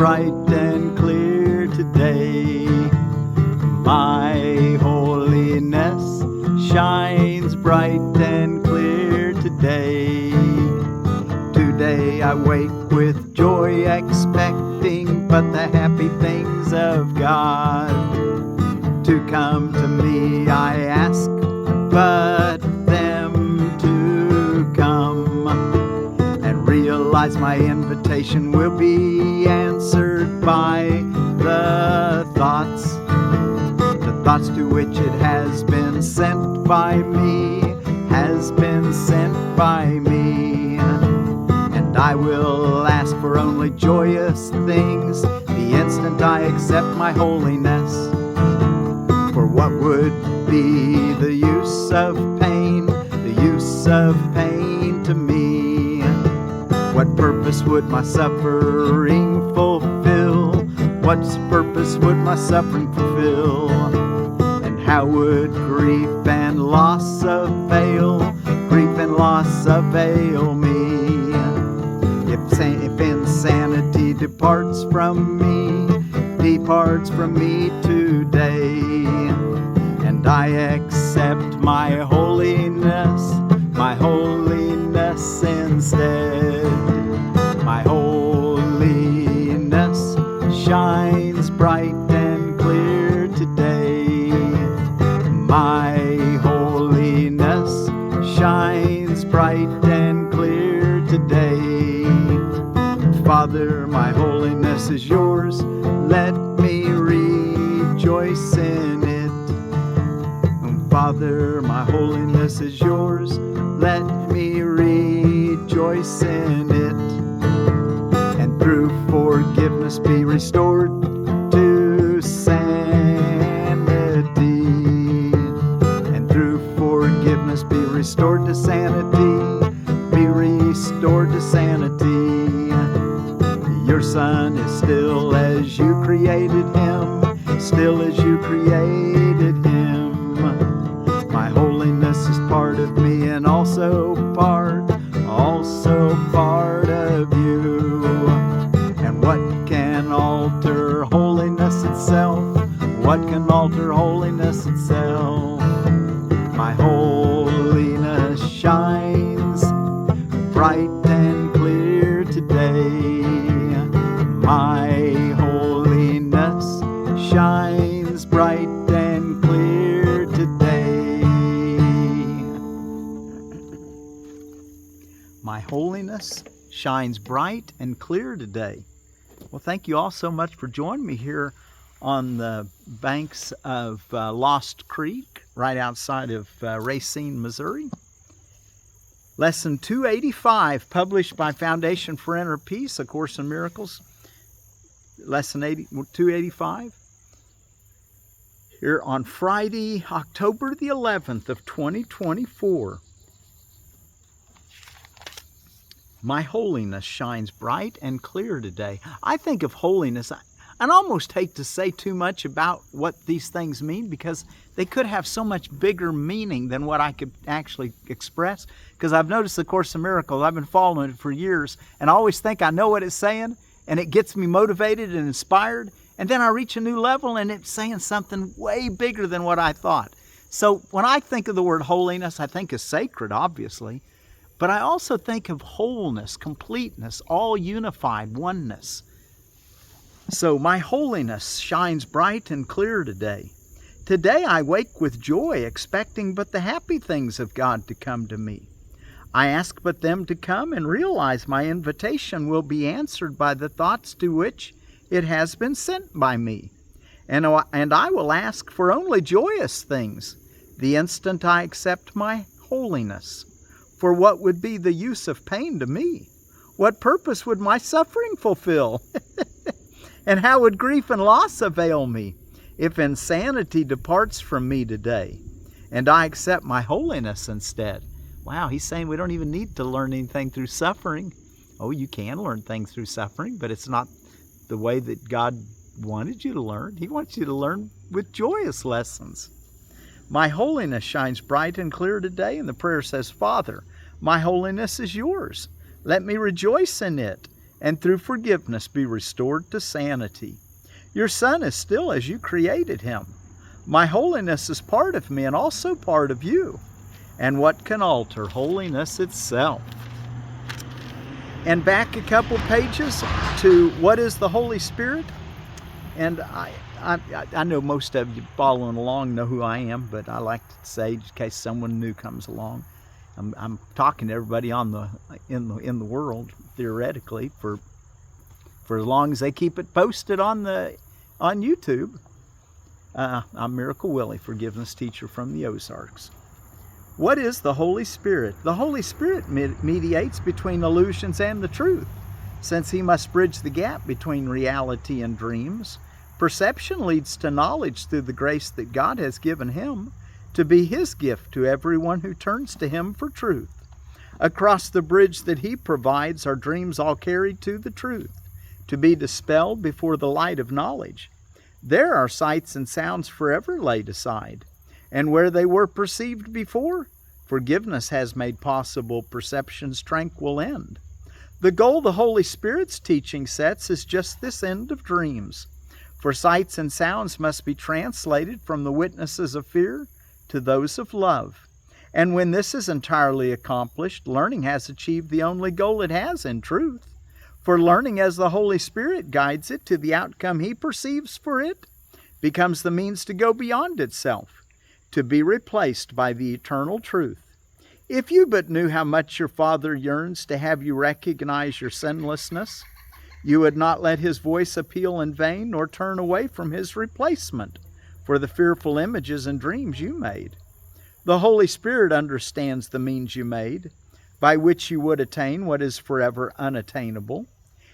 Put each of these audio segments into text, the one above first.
bright and clear today. My holiness shines bright and clear today. Today I wake with joy, expecting but the happy things of God to come to me. I ask but them to come, and realize my invitation will be answered by the thoughts to which it has been sent by me, has been sent by me. And I will ask for only joyous things the instant I accept my holiness. For what would be the use of pain, the use of pain to me? What purpose would my suffering fulfill? What purpose would my suffering fulfill? And how would grief and loss avail? Grief and loss avail me? If insanity departs from me today, and I accept my holiness instead. My holiness shines bright and clear today. My holiness shines bright and clear today. Father, my holiness is yours. Let me rejoice in it. Father, my holiness is yours. Let me rejoice in it. And through forgiveness be restored to sanity. And through forgiveness be restored to sanity. Be restored to sanity. Your Son is still as you created him, still as you created him. My holiness is part of me and also part of you. And what can alter holiness itself? What can alter holiness itself? My holiness shines bright and clear today. My holiness shines bright and clear today. My holiness shines bright and clear today. Well, thank you all so much for joining me here on the banks of Lost Creek, right outside of Racine, Missouri. Lesson 285, published by Foundation for Inner Peace, A Course in Miracles. Lesson 285. Here on Friday, October the 11th of 2024. My holiness shines bright and clear today. I think of holiness, I almost hate to say too much about what these things mean, because they could have so much bigger meaning than what I could actually express. Because I've noticed the Course in Miracles, I've been following it for years, and I always think I know what it's saying, and it gets me motivated and inspired, and then I reach a new level and it's saying something way bigger than what I thought. So when I think of the word holiness, I think of sacred, obviously, but I also think of wholeness, completeness, all unified, oneness. So my holiness shines bright and clear today. Today I wake with joy, expecting but the happy things of God to come to me. I ask but them to come, and realize my invitation will be answered by the thoughts to which it has been sent by me. And I will ask for only joyous things the instant I accept my holiness. For what would be the use of pain to me? What purpose would my suffering fulfill? And how would grief and loss avail me if insanity departs from me today, and I accept my holiness instead? Wow, he's saying we don't even need to learn anything through suffering. Oh, you can learn things through suffering, but it's not the way that God wanted you to learn. He wants you to learn with joyous lessons. My holiness shines bright and clear today, and the prayer says, Father, my holiness is yours. Let me rejoice in it, and through forgiveness be restored to sanity. Your son is still as you created him. My holiness is part of me and also part of you. And what can alter holiness itself? And back a couple pages to what is the Holy Spirit. And I know most of you following along know who I am, but I like to say, in case someone new comes along, I'm talking to everybody in the world, theoretically, for as long as they keep it posted on YouTube. I'm Miracle Willie, forgiveness teacher from the Ozarks. What is the Holy Spirit? The Holy Spirit mediates between illusions and the truth, since he must bridge the gap between reality and dreams. Perception leads to knowledge through the grace that God has given him to be his gift to everyone who turns to him for truth. Across the bridge that he provides are dreams all carried to the truth, to be dispelled before the light of knowledge. There are sights and sounds forever laid aside, and where they were perceived before, forgiveness has made possible perception's tranquil end. The goal the Holy Spirit's teaching sets is just this end of dreams. For sights and sounds must be translated from the witnesses of fear to those of love. And when this is entirely accomplished, learning has achieved the only goal it has in truth. For learning as the Holy Spirit guides it to the outcome he perceives for it, becomes the means to go beyond itself, to be replaced by the eternal truth. If you but knew how much your Father yearns to have you recognize your sinlessness, you would not let his voice appeal in vain, nor turn away from his replacement for the fearful images and dreams you made. The Holy Spirit understands the means you made, by which you would attain what is forever unattainable.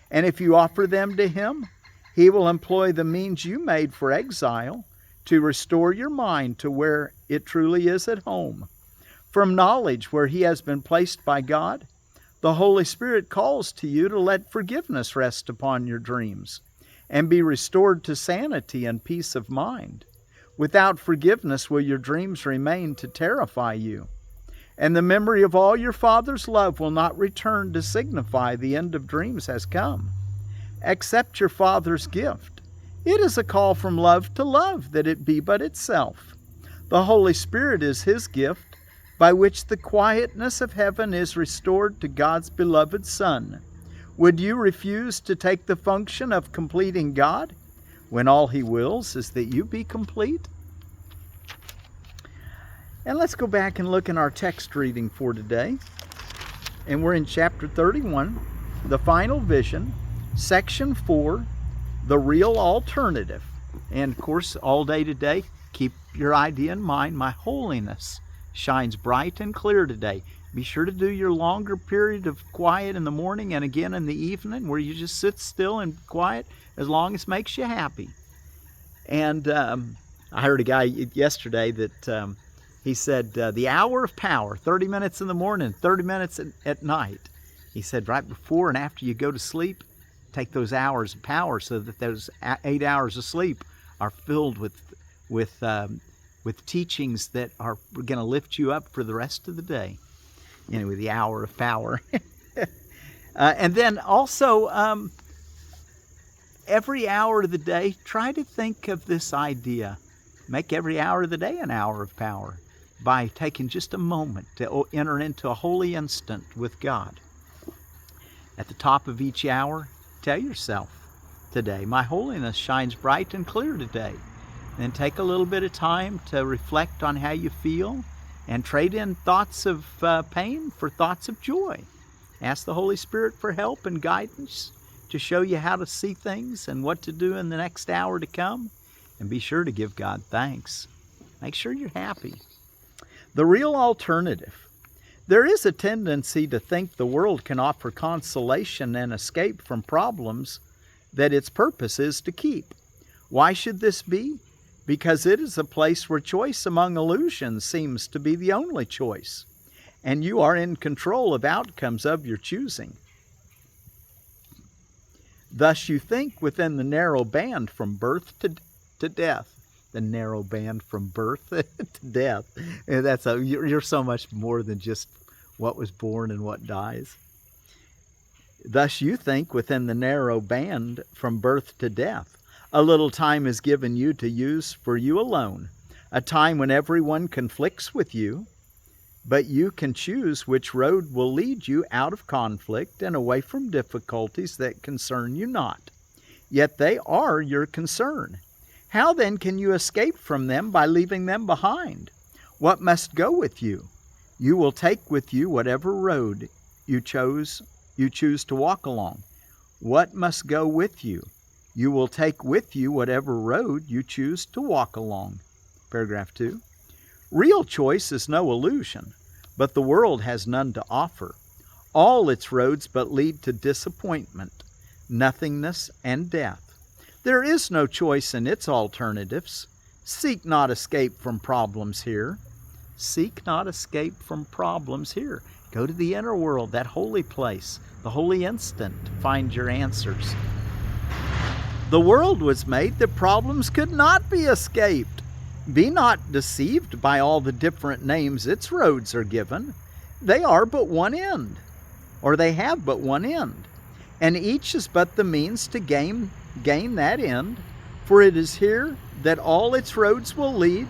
And if you offer them to him, he will employ the means you made for exile to restore your mind to where it truly is at home. From knowledge where he has been placed by God, the Holy Spirit calls to you to let forgiveness rest upon your dreams and be restored to sanity and peace of mind. Without forgiveness will your dreams remain to terrify you, and the memory of all your Father's love will not return to signify the end of dreams has come. Accept your Father's gift. It is a call from love to love, that it be but itself. The Holy Spirit is his gift, by which the quietness of heaven is restored to God's beloved Son. Would you refuse to take the function of completing God, when all he wills is that you be complete? And let's go back and look in our text reading for today. And we're in chapter 31, the final vision, section 4, the real alternative. And of course, all day today, keep your idea in mind. My holiness shines bright and clear today. Be sure to do your longer period of quiet in the morning and again in the evening, where you just sit still and quiet as long as it makes you happy. And I heard a guy yesterday that he said the hour of power, 30 minutes in the morning, 30 minutes at night. He said right before and after you go to sleep, take those hours of power so that those 8 hours of sleep are filled with teachings that are going to lift you up for the rest of the day. Anyway, the hour of power. And then also, every hour of the day, try to think of this idea. Make every hour of the day an hour of power by taking just a moment to enter into a holy instant with God. At the top of each hour, tell yourself today, my holiness shines bright and clear today. Then take a little bit of time to reflect on how you feel and trade in thoughts of pain for thoughts of joy. Ask the Holy Spirit for help and guidance to show you how to see things and what to do in the next hour to come. And be sure to give God thanks. Make sure you're happy. The real alternative. There is a tendency to think the world can offer consolation and escape from problems that its purpose is to keep. Why should this be? Because it is a place where choice among illusions seems to be the only choice, and you are in control of outcomes of your choosing. Thus you think within the narrow band from birth to death. The narrow band from birth to death. You're so much more than just what was born and what dies. Thus you think within the narrow band from birth to death. A little time is given you to use for you alone, a time when everyone conflicts with you, but you can choose which road will lead you out of conflict and away from difficulties that concern you not. Yet they are your concern. How then can you escape from them by leaving them behind? What must go with you? You will take with you whatever road you choose to walk along. What must go with you? You will take with you whatever road you choose to walk along. Paragraph 2. Real choice is no illusion, but the world has none to offer. All its roads but lead to disappointment, nothingness, and death. There is no choice in its alternatives. Seek not escape from problems here. Seek not escape from problems here. Go to the inner world, that holy place, the holy instant, to find your answers. The world was made that problems could not be escaped. Be not deceived by all the different names its roads are given. They are but one end, or they have but one end, and each is but the means to gain that end, for it is here that all its roads will lead,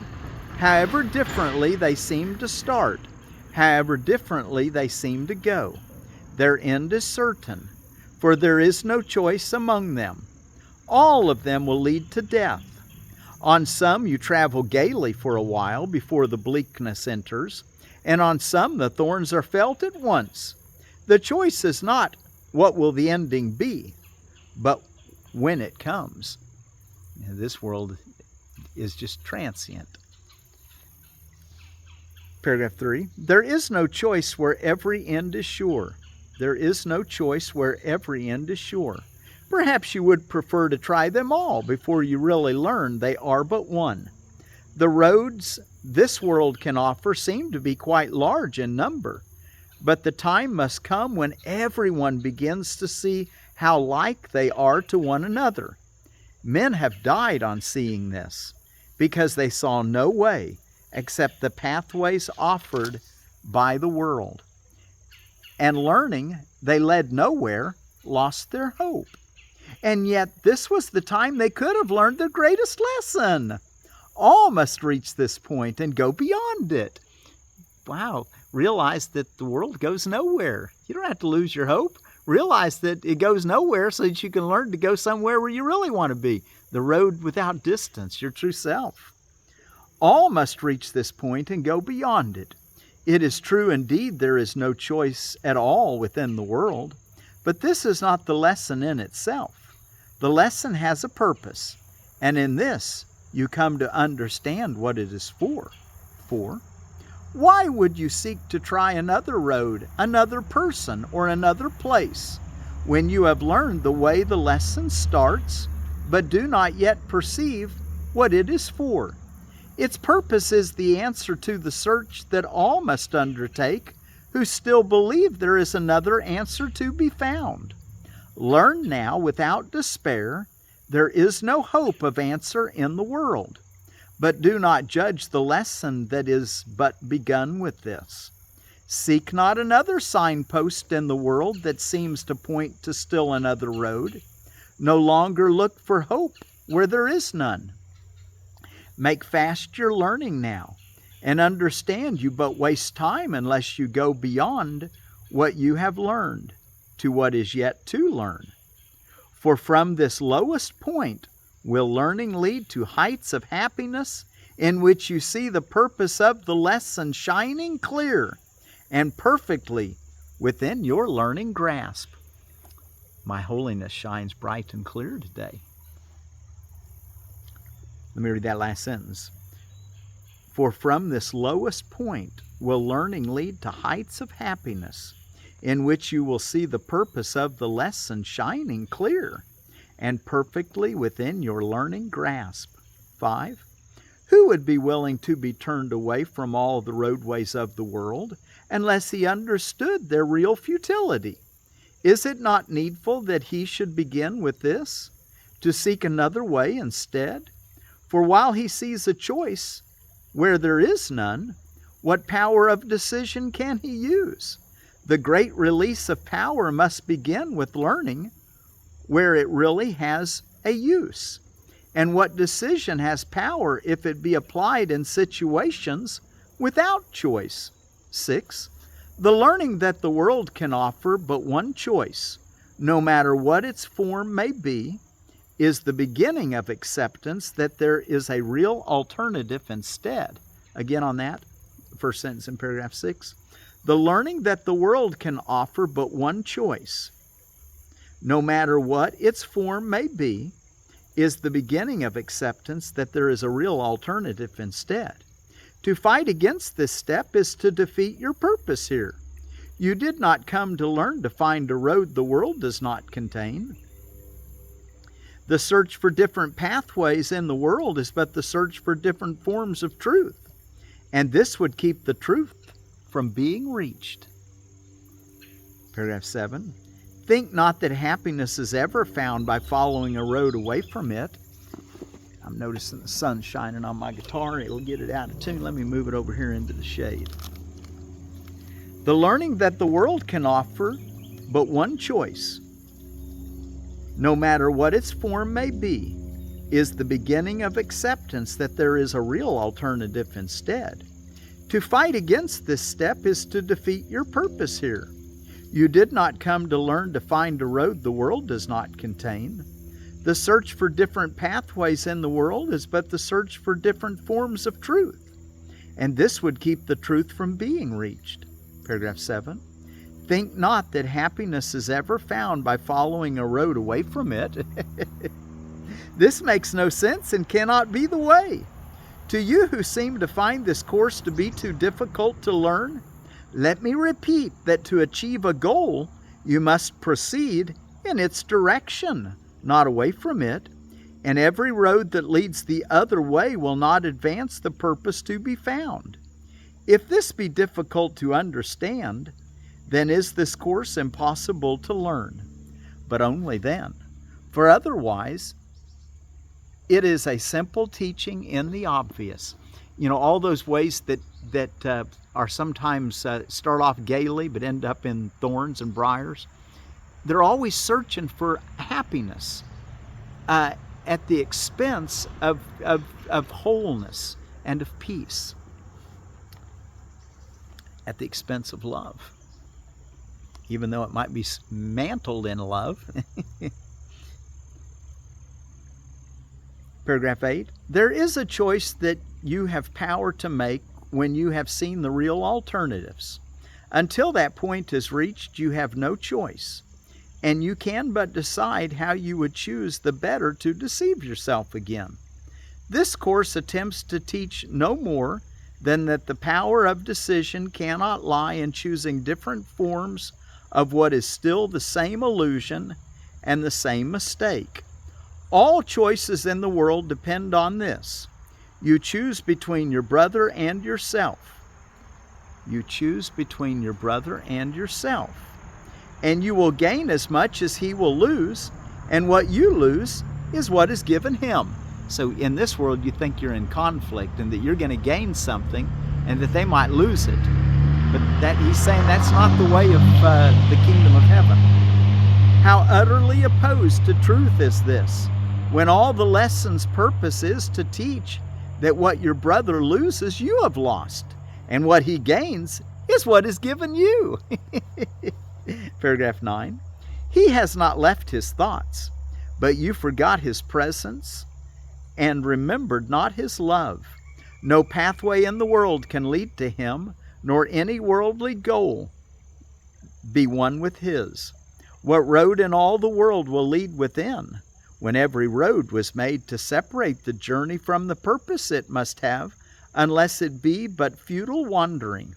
however differently they seem to start, however differently they seem to go. Their end is certain, for there is no choice among them. All of them will lead to death. On some you travel gaily for a while before the bleakness enters, and on some the thorns are felt at once. The choice is not what will the ending be, but when it comes. This world is just transient. Paragraph 3. There is no choice where every end is sure. There is no choice where every end is sure. Perhaps you would prefer to try them all before you really learn they are but one. The roads this world can offer seem to be quite large in number, but the time must come when everyone begins to see how like they are to one another. Men have died on seeing this, because they saw no way except the pathways offered by the world. And learning they led nowhere, lost their hope. And yet this was the time they could have learned their greatest lesson. All must reach this point and go beyond it. Wow, realize that the world goes nowhere. You don't have to lose your hope. Realize that it goes nowhere so that you can learn to go somewhere where you really want to be. The road without distance, your true self. All must reach this point and go beyond it. It is true indeed there is no choice at all within the world, but this is not the lesson in itself. The lesson has a purpose, and in this you come to understand what it is for. Why would you seek to try another road, another person, or another place, when you have learned the way the lesson starts, but do not yet perceive what it is for? Its purpose is the answer to the search that all must undertake who still believe there is another answer to be found. Learn now without despair. There is no hope of answer in the world. But do not judge the lesson that is but begun with this. Seek not another signpost in the world that seems to point to still another road. No longer look for hope where there is none. Make fast your learning now, and understand you but waste time unless you go beyond what you have learned to what is yet to learn. For from this lowest point will learning lead to heights of happiness in which you see the purpose of the lesson shining clear and perfectly within your learning grasp. My holiness shines bright and clear today. Let me read that last sentence. For from this lowest point will learning lead to heights of happiness in which you will see the purpose of the lesson shining clear and perfectly within your learning grasp. 5. Who would be willing to be turned away from all the roadways of the world unless he understood their real futility? Is it not needful that he should begin with this, to seek another way instead? For while he sees a choice where there is none, what power of decision can he use? The great release of power must begin with learning where it really has a use, and what decision has power if it be applied in situations without choice. 6. The learning that the world can offer but one choice, no matter what its form may be, is the beginning of acceptance that there is a real alternative instead. Again on that, first sentence in paragraph 6. The learning that the world can offer but one choice, no matter what its form may be, is the beginning of acceptance that there is a real alternative instead. To fight against this step is to defeat your purpose here. You did not come to learn to find a road the world does not contain. The search for different pathways in the world is but the search for different forms of truth, and this would keep the truth from being reached. Paragraph 7. Think not that happiness is ever found by following a road away from it. I'm noticing the sun shining on my guitar. It'll get it out of tune. Let me move it over here into the shade. The learning that the world can offer but one choice, no matter what its form may be, is the beginning of acceptance that there is a real alternative instead. To fight against this step is to defeat your purpose here. You did not come to learn to find a road the world does not contain. The search for different pathways in the world is but the search for different forms of truth, and this would keep the truth from being reached. Paragraph 7. Think not that happiness is ever found by following a road away from it. This makes no sense and cannot be the way. To you who seem to find this course to be too difficult to learn, let me repeat that to achieve a goal, you must proceed in its direction, not away from it, and every road that leads the other way will not advance the purpose to be found. If this be difficult to understand, then is this course impossible to learn, but only then, for otherwise it is a simple teaching in the obvious. You know, all those ways that are sometimes start off gaily but end up in thorns and briars, they're always searching for happiness at the expense of wholeness and of peace, at the expense of love, even though it might be mantled in love. Paragraph 8. There is a choice that you have power to make when you have seen the real alternatives. Until that point is reached, you have no choice, and you can but decide how you would choose the better to deceive yourself again. This course attempts to teach no more than that the power of decision cannot lie in choosing different forms of what is still the same illusion and the same mistake. All choices in the world depend on this. You choose between your brother and yourself. You choose between your brother and yourself. And you will gain as much as he will lose, and what you lose is what is given him. So in this world, you think you're in conflict and that you're going to gain something and that they might lose it. But that he's saying that's not the way of the kingdom of heaven. How utterly opposed to truth is this, when all the lesson's purpose is to teach that what your brother loses, you have lost, and what he gains is what is given you. Paragraph 9. He has not left his thoughts, but you forgot his presence and remembered not his love. No pathway in the world can lead to him, nor any worldly goal be one with his. What road in all the world will lead within, when every road was made to separate the journey from the purpose it must have, unless it be but futile wandering?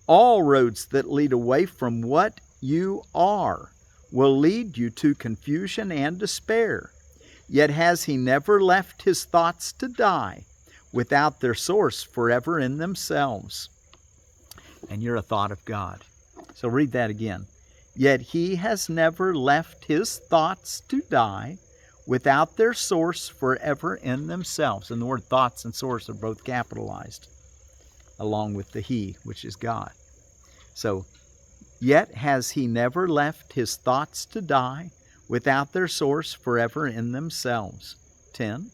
All roads that lead away from what you are will lead you to confusion and despair. Yet has he never left his thoughts to die without their source forever in themselves. And you're a thought of God. So read that again. Yet he has never left his thoughts to die without their source forever in themselves. And the word thoughts and source are both capitalized, along with the he, which is God. So Yet has he never left his thoughts to die without their source forever in themselves. 10.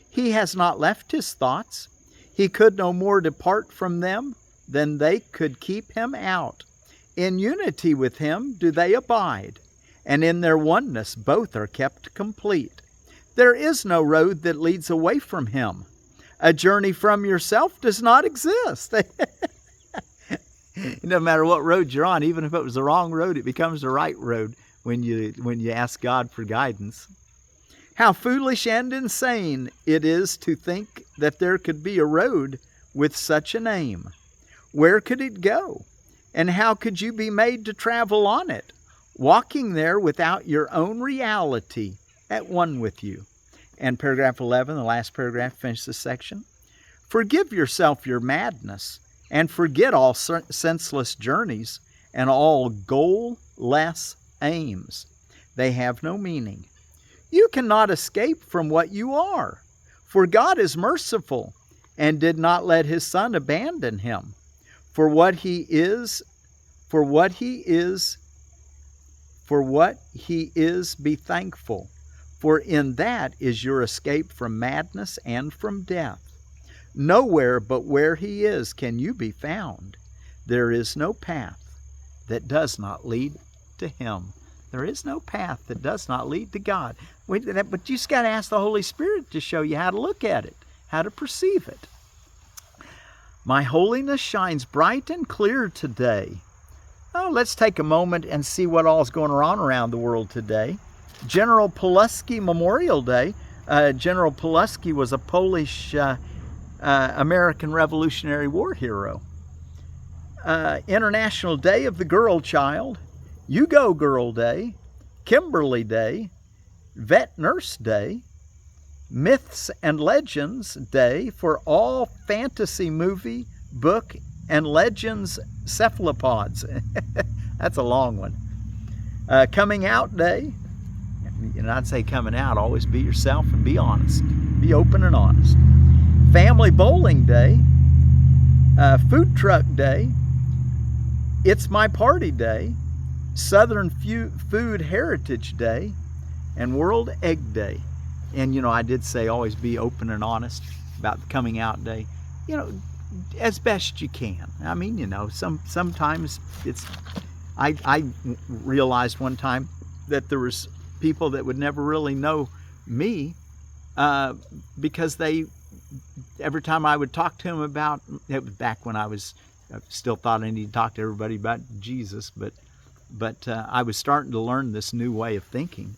He has not left his thoughts. He could no more depart from them than they could keep him out. In unity with him do they abide, and in their oneness both are kept complete. There is no road that leads away from him. A journey from yourself does not exist. No matter what road you're on, even if it was the wrong road, it becomes the right road when you ask God for guidance. How foolish and insane it is to think that there could be a road with such a name. Where could it go? And how could you be made to travel on it, walking there without your own reality at one with you? And paragraph 11, the last paragraph, finishes this section. Forgive yourself your madness, and forget all senseless journeys and all goal-less aims. They have no meaning. You cannot escape from what you are, for God is merciful and did not let his Son abandon him. For what he is, be thankful, for in that is your escape from madness and from death. Nowhere but where he is can you be found. There is no path that does not lead to him. There is no path that does not lead to God. But you just got to ask the Holy Spirit to show you how to look at it, how to perceive it. My holiness shines bright and clear today. Oh, let's take a moment and see what all is going on around the world today. General Pulaski Memorial Day. General Pulaski was a Polish American Revolutionary War hero. International Day of the Girl Child. You Go Girl Day. Kimberly Day. Vet Nurse Day. Myths and Legends Day for all fantasy movie, book, and legends cephalopods. That's a long one. Coming Out Day. I'd say coming out, always be yourself and be honest. Be open and honest. Family Bowling Day. Food Truck Day. It's My Party Day. Southern Food Heritage Day. And World Egg Day. And, I did say always be open and honest about the Coming Out Day. As best you can. I mean, sometimes it's... I realized one time that there was people that would never really know me because every time I would talk to them about... It was back when I still thought I needed to talk to everybody about Jesus, but I was starting to learn this new way of thinking.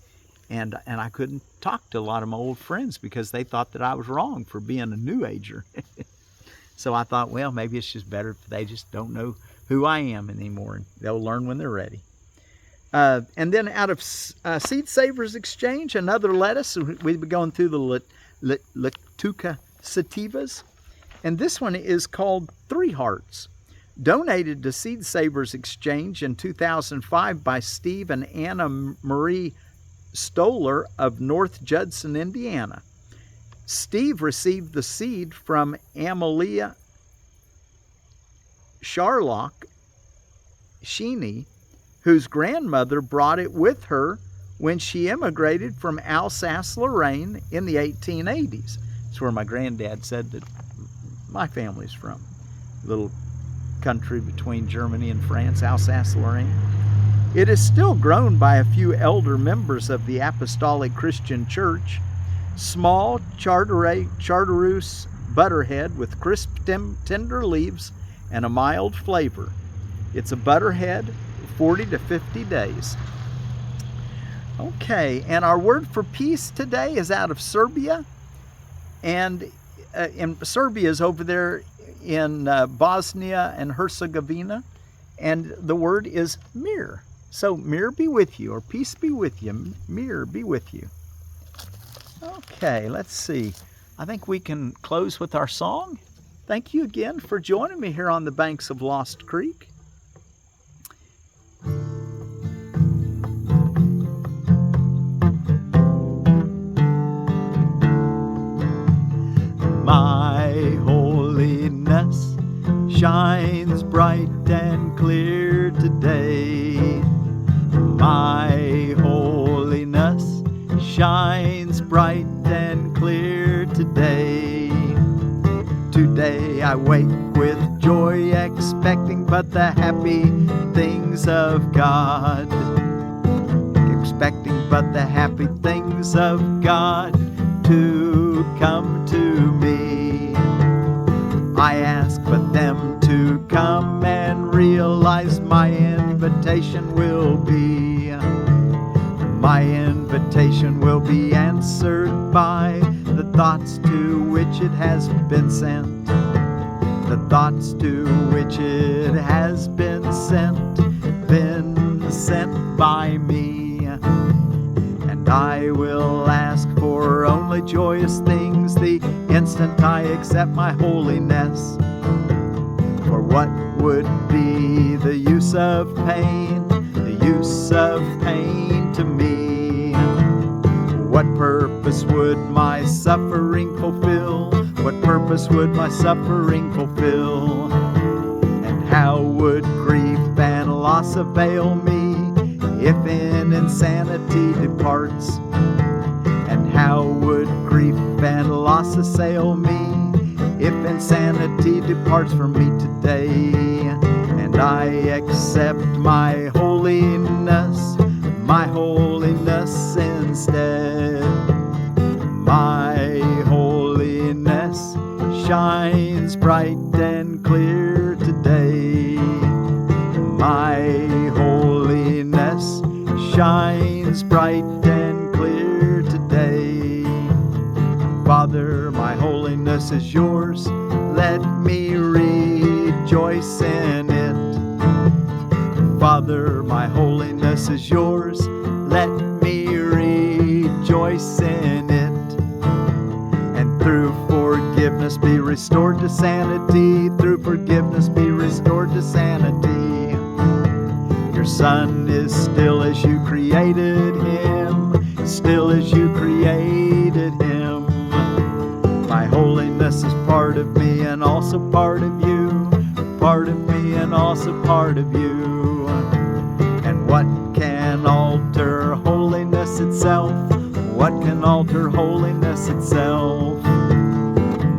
And I couldn't talk to a lot of my old friends because they thought that I was wrong for being a New Ager. So I thought, well, maybe it's just better if they just don't know who I am anymore, and they'll learn when they're ready. And then out of Seed Savers Exchange, another lettuce. We've been going through the Latuca sativas, and this one is called Three Hearts. Donated to Seed Savers Exchange in 2005 by Steve and Anna Marie Stoller of North Judson, Indiana. Steve received the seed from Amelia Sharlock Sheeny, whose grandmother brought it with her when she immigrated from Alsace-Lorraine in the 1880s. That's where my granddad said that my family's from. A little country between Germany and France, Alsace-Lorraine. It is still grown by a few elder members of the Apostolic Christian Church. Small chartreuse butterhead with crisp, tender leaves and a mild flavor. It's a butterhead, 40 to 50 days. Okay, and our word for peace today is out of Serbia. And Serbia is over there in Bosnia and Herzegovina. And the word is mir. So, mir be with you, or peace be with you. Mir be with you. Okay, let's see. I think we can close with our song. Thank you again for joining me here on the banks of Lost Creek. My holiness shines bright and clear today. today. My holiness shines bright and clear today. Today I wake with joy, expecting but the happy things of God. Expecting but the happy things of God to come to me. I ask but them to come and realize my invitation will be. My invitation will be answered by the thoughts to which it has been sent. The thoughts to which it has been sent by me. And I will ask for only joyous things the instant I accept my holiness. For what would be the use of pain, the use of pain to me? What purpose would my suffering fulfill? What purpose would my suffering fulfill? And how would grief and loss avail me if in insanity departs? And how would grief and loss assail me if insanity departs from me today? And I accept my holiness instead. My holiness shines bright and clear today. My holiness shines bright and clear today. Father, my holiness is yours. Let me rejoice in it. Father, my holiness is yours. Let me rejoice in it. And through forgiveness be restored to sanity. Through forgiveness be restored to sanity. Your Son is still as you created him, still as you created him. My holiness is part of me and also part of you, part of me and also part of you. And what can alter holiness itself? What can alter holiness itself?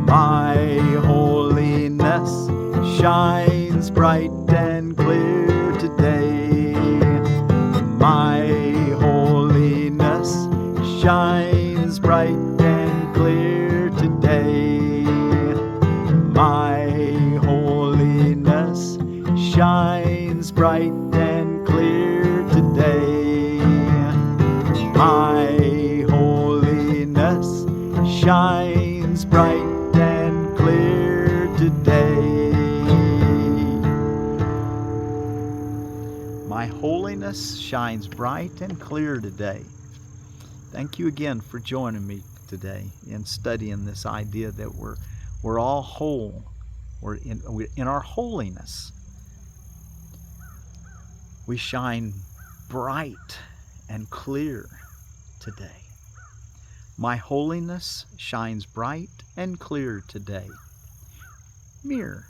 My holiness shines bright and clear today. My holiness shines bright and clear today. My holiness shines bright and clear today. My holiness shines bright and clear today. My holiness shines bright and clear today. Thank you again for joining me today in studying this idea that we're all whole. We're in our holiness. We shine bright and clear today. My holiness shines bright and clear today. Mirror.